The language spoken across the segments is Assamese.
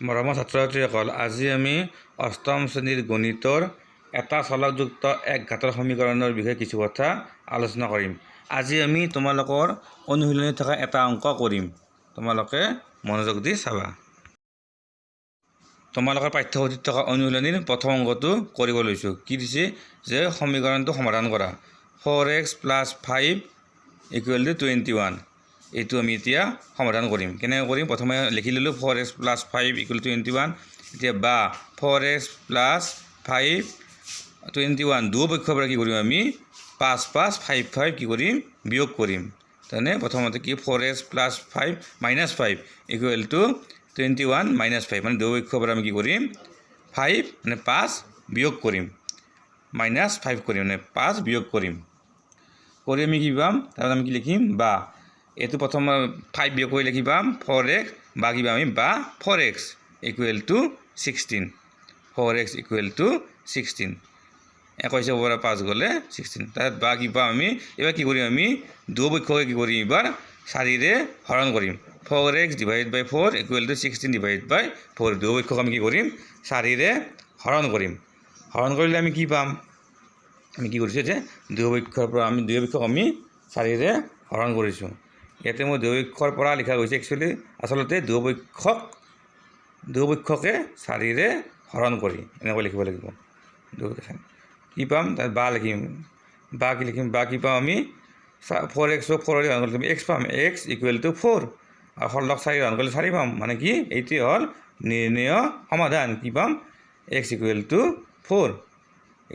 মৰমৰ ছাত্ৰ-ছাত্ৰীসকল, আজি আমি অষ্টম শ্ৰেণীৰ গণিতৰ এটা চলকযুক্ত এক ঘাতৰ সমীকৰণৰ বিষয়ে কিছু কথা আলোচনা কৰিম। আজি আমি তোমালোকৰ অনুশীলনীত থকা এটা অংক কৰিম। তোমালোকে মনোযোগ দি চাবা। তোমালোকৰ পাঠ্যপুথিত থকা অনুশীলনীৰ প্ৰথম অংকটো কৰিব লৈছোঁ। কি দিছে যে সমীকৰণটো সমাধান কৰা 4x + 5 = 21। এইটো আমি এতিয়া সমাধান কৰিম। কেনেকৈ কৰিম? প্ৰথমে লিখি ল'লোঁ 4x + 5 = 21। এতিয়া বা 4x + 5 21 দুয়োপক্ষৰ পৰা কি কৰিম? আমি 5 5 5 5 কি কৰিম? বিয়োগ কৰিম। তাৰমানে প্ৰথমতে কি 4x + 5 - 5 = 21 - 5 মানে দুয়োপক্ষৰ পৰা আমি কি কৰিম? 5 মানে 5 বিয়োগ কৰিম, -5 কৰিম মানে 5 বিয়োগ কৰিম। কৰি আমি কি পাম? তাৰপৰা আমি কি লিখিম? বা এইটো প্ৰথম 5 বিয়োগ কৰি লিখি পাম 4x বা কি পাম আমি? বা 4x = 16। 4x = 16। 21 পৰা 5 গ'লে 16। তাত বা কি পাম আমি? এবাৰ কি কৰিম? আমি দুয়োপক্ষকে কি কৰিম? এবাৰ 4ৰে হৰণ কৰিম। 4x / 4 = 16 / 4 দুয়োপক্ষক আমি কি কৰিম? 4ৰে হৰণ কৰিম। হৰণ কৰিলে আমি কি পাম? আমি কি কৰিছোঁ যে দুয়োপক্ষক আমি 4ৰে হৰণ কৰিছোঁ। ইয়াতে মই দুয়োপক্ষৰ পৰা লিখা গৈছে আচলতে দুয়োপক্ষকে 4ৰে হৰণ কৰি এনেকৈ লিখিব লাগিব। কি পাম? তাত বা লিখিম। বা কি লিখিম? বা কি পাম আমি? 4x 4ৰে হৰণ কৰিলে x পাম। x = 4 আৰু 16ক 4ৰে হৰণ কৰিলে 4 পাম। মানে কি? এইটোৱে হ'ল নিৰ্ণয় সমাধান। কি পাম? x = 4।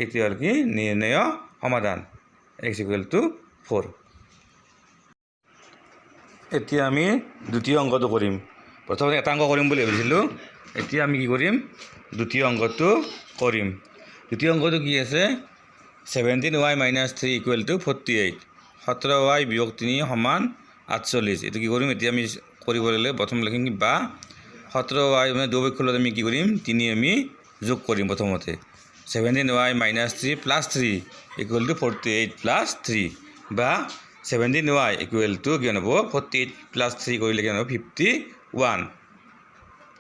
এইটোৱে হ'ল কি? নিৰ্ণয় সমাধান। x = 4। এতিয়া আমি দ্বিতীয় অংকটো কৰিম। প্ৰথমতে এটা অংক কৰিম বুলি ভাবিছিলোঁ। এতিয়া আমি কি কৰিম? দ্বিতীয় অংকটো কৰিম। দ্বিতীয় অংকটো কি আছে? 17y - 3 = 48। 17y - 3 = 48। এইটো কি কৰিম? এতিয়া আমি কৰিব ল'লে প্ৰথম লিখিম কি? বা 17y মানে দুয়োপক্ষৰ লগত আমি কি কৰিম? 3 আমি যোগ কৰিম প্ৰথমতে। 17y - 3 + 3 = 48 + 3 বা 17y = কিমান হ'ব? 48 + 3 কৰিলে কিমান হ'ব? 51।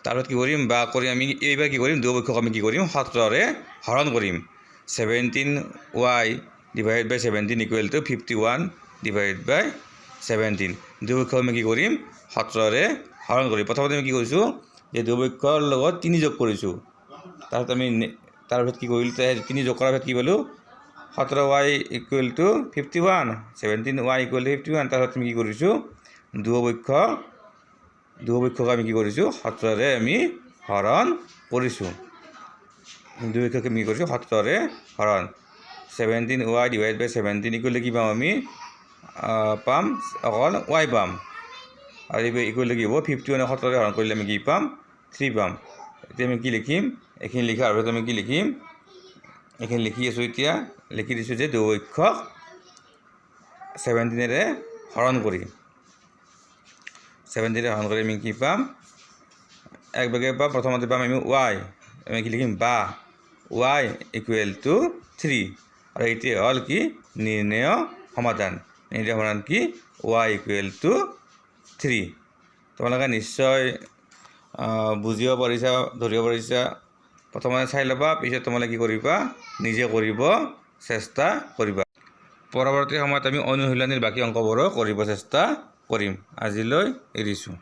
তাৰপিছত কি কৰিম? বা কৰি আমি এইবাৰ কি কৰিম? দুয়োপক্ষক আমি কি কৰিম? 17ৰে হৰণ কৰিম। 17y / 17 = 51 / 17 দুয়োপক্ষক আমি কি কৰিম? 17ৰে হৰণ কৰিম। প্ৰথমতে আমি কি কৰিছোঁ? যে দুয়োপক্ষৰ লগত 3 যোগ কৰিছোঁ। তাৰপিছত কি কৰিলোঁ? 3 যোগ কৰাৰ পিছত কি পালোঁ? 17y = 51, 17y = 51। তাৰপিছত আমি কি কৰিছোঁ? দুয়োপক্ষক আমি কি কৰিছোঁ? 17ৰে আমি হৰণ কৰিছোঁ। দুয়োপক্ষক আমি কি কৰিছোঁ? 17ৰে হৰণ। 17y / 17 = কি পাম আমি? পাম অকল y পাম। আৰু এইটো কি হ'ব? 51 17ৰে হৰণ কৰিলে আমি কি পাম? 3 পাম। এতিয়া আমি কি লিখিম? এইখিনি লিখাৰ পিছত আমি কি লিখিম? এইখিনি লিখি আছোঁ। এতিয়া লিখি দিছোঁ যে দুয়োপক্ষক 17ৰে হৰণ কৰি। 17ৰে হৰণ কৰি আমি কি পাম? এক ভাগে পাম। প্ৰথমতে পাম আমি y। আমি কি লিখিম? বা y = 3 আৰু এইটোৱে হ'ল কি? নিৰ্ণয় সমাধান। নিৰ্ণয় সমাধান কি? y = 3। তোমালোকে নিশ্চয় বুজিব পাৰিছা, ধৰিব পাৰিছা। প্ৰথমতে চাই ল'বা, পিছত তোমালোকে কি কৰিবা? নিজে কৰিব চেষ্টা কৰিবা। পৰৱৰ্তী সময়ত আমি অনুশীলনীৰ বাকী অংকবোৰো কৰিব চেষ্টা কৰিম। আজিলৈ এৰিছোঁ।